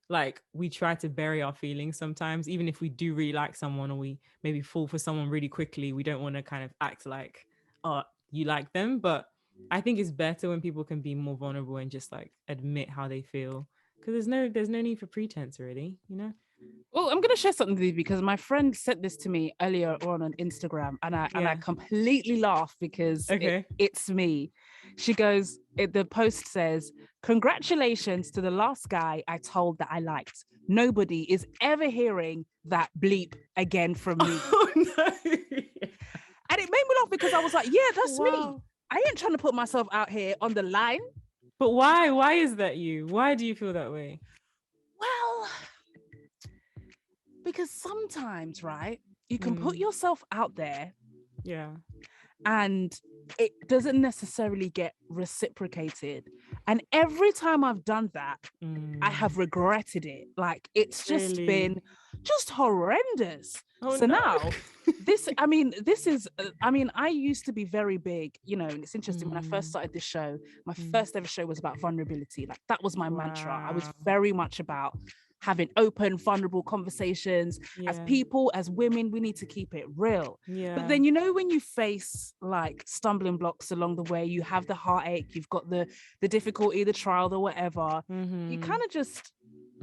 like we try to bury our feelings sometimes, even if we do really like someone or we maybe fall for someone really quickly. We don't want to kind of act like, oh, you like them. But I think it's better when people can be more vulnerable and just like admit how they feel, because there's no need for pretense, really, you know. Well, I'm gonna share something with you because my friend sent this to me earlier on Instagram, and I Yeah. completely laughed because Okay. it's me. She goes, the post says, "Congratulations to the last guy I told that I liked. Nobody is ever hearing that bleep again from me." Oh no. And it made me laugh because I was like, "Yeah, that's me. Wow. I ain't trying to put myself out here on the line." But why is that you? Why do you feel that way? Well, because sometimes, right, you can put Mm, yourself out there yeah. and it doesn't necessarily get reciprocated. And every time I've done that, I Mm, have regretted it. Like it's just really? been just horrendous. Oh So no. now, I used to be very big, and it's interesting when I first Mm, started this show, my mm. first ever show was about vulnerability. Like that was my mantra. I was Wow. very much about having open, vulnerable conversations. As Yeah. people, as women, we need to keep it real. But Yeah. then, when you face like stumbling blocks along the way, you have the heartache, you've got the difficulty, the trial, the whatever, you Mm-hmm. kind of just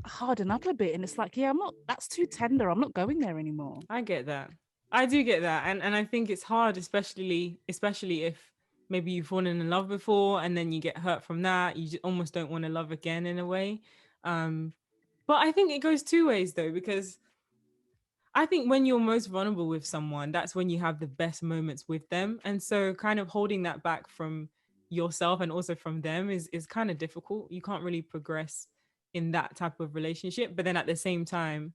harden up a bit. And it's like, yeah, that's too tender. I'm not going there anymore. I get that. I do get that. And I think it's hard, especially if maybe you've fallen in love before and then you get hurt from that. You just almost don't want to love again in a way. Um, but I think it goes two ways though, because I think when you're most vulnerable with someone, that's when you have the best moments with them. And so kind of holding that back from yourself and also from them is kind of difficult. You can't really progress in that type of relationship. But then at the same time,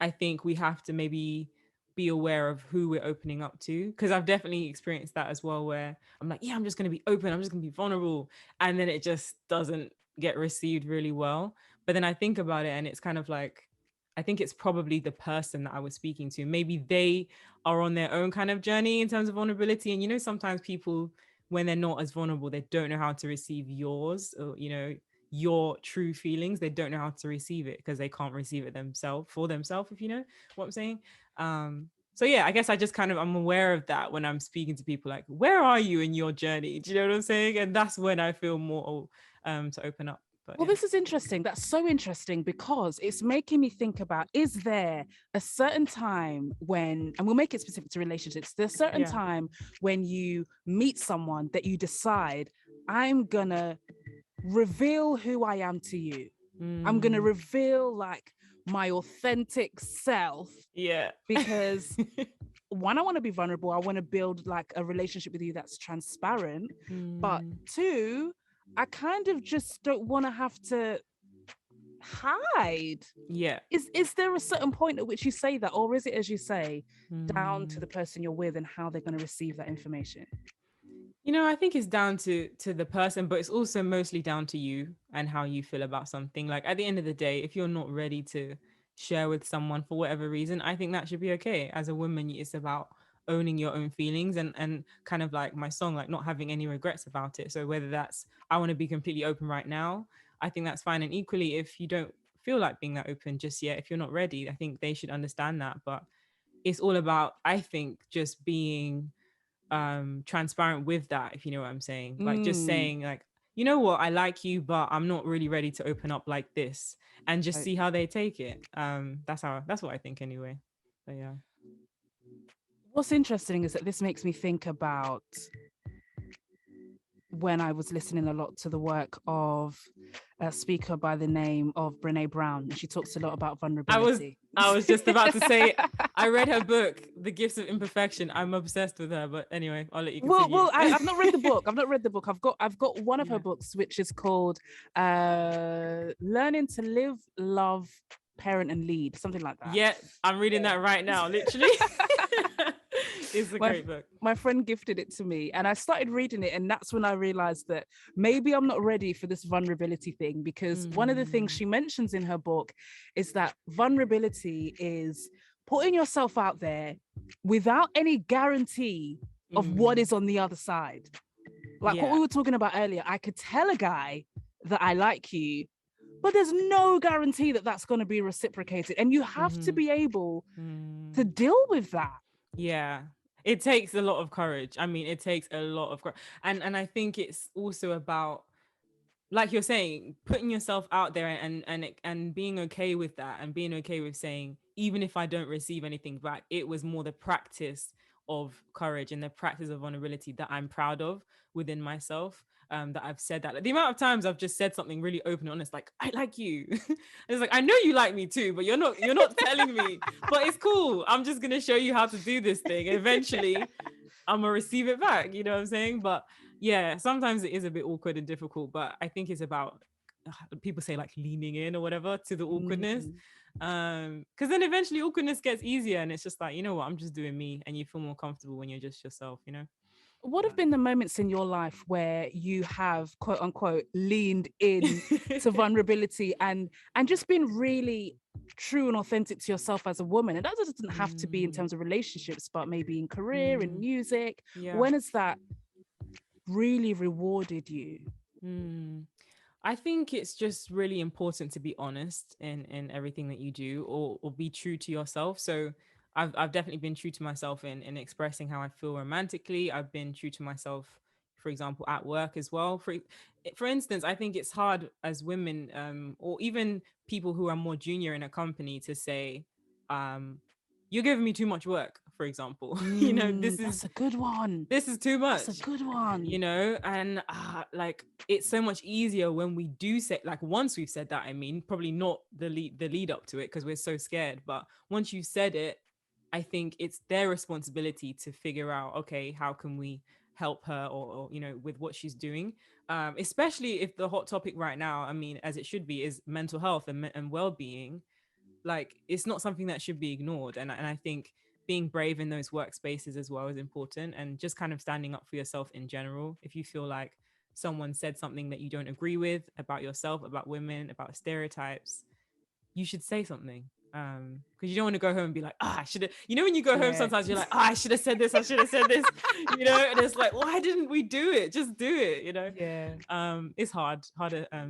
I think we have to maybe be aware of who we're opening up to. Because I've definitely experienced that as well, where I'm like, yeah, I'm just going to be open. I'm just going to be vulnerable. And then it just doesn't get received really well. But then I think about it and it's kind of like, I think it's probably the person that I was speaking to. Maybe they are on their own kind of journey in terms of vulnerability. And, sometimes people, when they're not as vulnerable, they don't know how to receive yours or, your true feelings. They don't know how to receive it because they can't receive it themselves for themselves, if you know what I'm saying. So yeah, I guess I just kind of I'm aware of that when I'm speaking to people, like, where are you in your journey? Do you know what I'm saying? And that's when I feel more to open up. But Well, yeah. this is interesting. That's so interesting because it's making me think about, is there a certain time when, and we'll make it specific to relationships, there's a certain Yeah. time when you meet someone that you decide, I'm going to reveal who I am to you. I'm going to Mm, reveal like my authentic self yeah. because one, I want to be vulnerable. I want to build like a relationship with you that's transparent. But Mm, two, I kind of just don't want to have to hide. yeah. Is there a certain point at which you say that, or is it, as you say, down to Mm. the person you're with and how they're going to receive that information? I think it's down to the person, but it's also mostly down to you and how you feel about something. Like at the end of the day, if you're not ready to share with someone for whatever reason, I think that should be okay. As a woman, it's about owning your own feelings and kind of like my song, like not having any regrets about it. So whether that's I want to be completely open right now, I think that's fine. And equally, if you don't feel like being that open just yet, if you're not ready, I think they should understand that. But it's all about, I think, just being transparent with that, if you know what I'm saying. Like just Mm, saying like, you know what, I like you, but I'm not really ready to open up like this, and just see how they take it. That's what I think anyway. But yeah. what's interesting is that this makes me think about when I was listening a lot to the work of a speaker by the name of Brene Brown, and she talks a lot about I was vulnerability. I was just about to say I read her book, The Gifts of Imperfection. I'm obsessed with her, but anyway, I'll let you continue. I've not read the book. I've not read the book. I've got one of her Yeah. books, which is called "Learning to Live, Love, Parent, and Lead," something like that. Yeah, I'm reading that right now, literally. It's a my great book. my friend gifted it to me, and I started reading it, and that's when I realized that maybe I'm not ready for this vulnerability thing, because one of the things Mm, she mentions in her book is that vulnerability is putting yourself out there without any guarantee of what mm, is on the other side. Like what yeah. we were talking about earlier, I could tell a guy that I like you, but there's no guarantee that that's going to be reciprocated, and you have to Mm-hmm. be able to Mm. deal with that. Yeah. It takes a lot of courage. I mean, it takes a lot of courage. And I think it's also about, like you're saying, putting yourself out there and being okay with that, and being okay with saying, even if I don't receive anything back, it was more the practice of courage and the practice of vulnerability that I'm proud of within myself. That I've said that. Like, the amount of times I've just said something really open and honest, like, I like you. It's like, I know you like me too, but you're not telling me. But it's cool. I'm just gonna show you how to do this thing. Eventually, I'm gonna receive it back. You know what I'm saying? But yeah, sometimes it is a bit awkward and difficult. But I think it's about, people say, like, leaning in or whatever to the awkwardness. Mm. Because then eventually awkwardness gets easier, and it's just like, you know what, I'm just doing me, and you feel more comfortable when you're just yourself. You know. What have been the moments in your life where you have, quote unquote, leaned in to vulnerability and just been really true and authentic to yourself as a woman? And that doesn't have to be in Mm, terms of relationships, but maybe in career, in mm, music. yeah. When has that really rewarded you? Mm. I think it's just really important to be honest in everything that you do, or be true to yourself. So I've definitely been true to myself in expressing how I feel romantically. I've been true to myself, for example, at work as well. For instance, I think it's hard as women, or even people who are more junior in a company, to say, um, you're giving me too much work, for example. Mm, that's a good one. This is too That's a much, good one. and like, it's so much easier when we do say, like, once we've said that, I mean, probably not the lead up to it, because we're so scared, but once you said it, I think it's their responsibility to figure out, okay, how can we help her, or with what she's doing, especially if the hot topic right now, I mean, as it should be, is mental health and well-being. Like, it's not something that should be ignored, and I think being brave in those workspaces as well is important, and just kind of standing up for yourself in general. If you feel like someone said something that you don't agree with about yourself, about women, about stereotypes, you should say something, because you don't want to go home and be like, I should have, when you go home, Yeah. sometimes you're like, I should have said this, I should have said this, and it's like, why didn't we do it? Just do it. Yeah. It's harder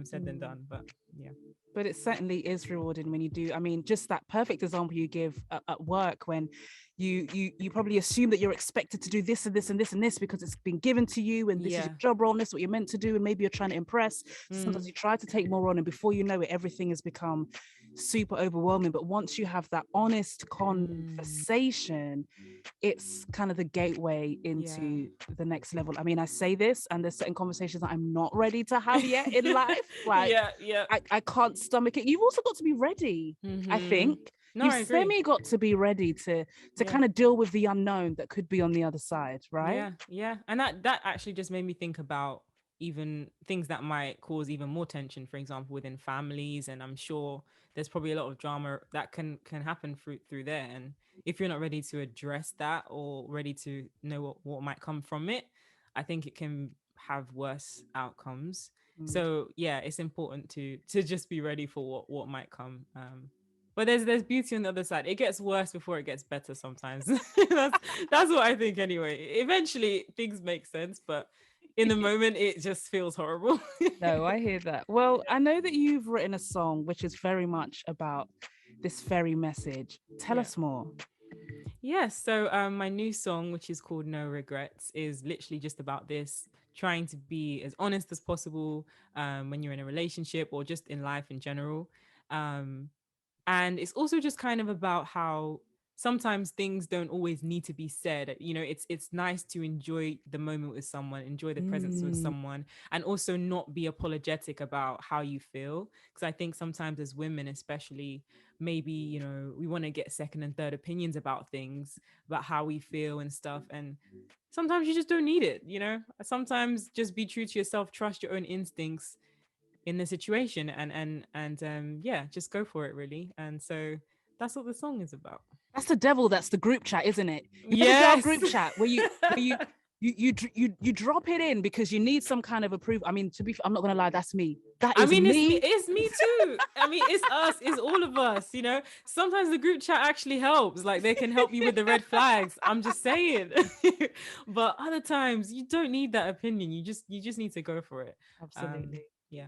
said than Mm. done, but yeah. But it certainly is rewarding when you do. I mean, just that perfect example you give at work, when you probably assume that you're expected to do this and this and this and this because it's been given to you, and this is your Yeah. job role and this is what you're meant to do, and maybe you're trying to impress. Sometimes Mm, you try to take more on, and before you know it, everything has become super overwhelming. But once you have that honest mm. conversation, it's kind of the gateway Yeah. into the next level. I mean, I say this, and there's certain conversations that I'm not ready to have yet in life. Like, Yeah, yeah. I can't stomach it. You've also got to be ready, I Mm-hmm. think. No, You've I agree. semi got to be ready to Yeah. kind of deal with the unknown that could be on the other side, right? Yeah, yeah. And that actually just made me think about even things that might cause even more tension, for example, within families. And I'm sure there's probably a lot of drama that can happen through there. And if you're not ready to address that, or ready to know what might come from it, I think it can have worse outcomes. Mm. So yeah, it's important to just be ready for what might come. But there's beauty on the other side. It gets worse before it gets better sometimes. That's what I think anyway. Eventually things make sense, but in the moment it just feels horrible. No, I hear that. Well, I know that you've written a song which is very much about this very message. Tell Yeah. us more. Yes. So my new song, which is called No Regrets, is literally just about this, trying to be as honest as possible, when you're in a relationship or just in life in general. Um, and it's also just kind of about how sometimes things don't always need to be said. It's nice to enjoy the moment with someone, enjoy the presence with Mm, someone, and also not be apologetic about how you feel, because I think sometimes as women especially, maybe we want to get second and third opinions about things, about how we feel and stuff, and sometimes you just don't need it. Sometimes just be true to yourself, trust your own instincts in the situation, and yeah, just go for it, really. And so that's what the song is about. that's the devil. That's the group chat, isn't it? You know the girl Yes. group chat where you drop it in because you need some kind of approval. I mean, I'm not gonna lie, that's me. That I is mean, it's me, me. it's me too. I mean, it's us, it's all of us. Sometimes the group chat actually helps, like they can help you with the red flags, I'm just saying. But other times you don't need that opinion, you just need to go for it. Absolutely. Yeah.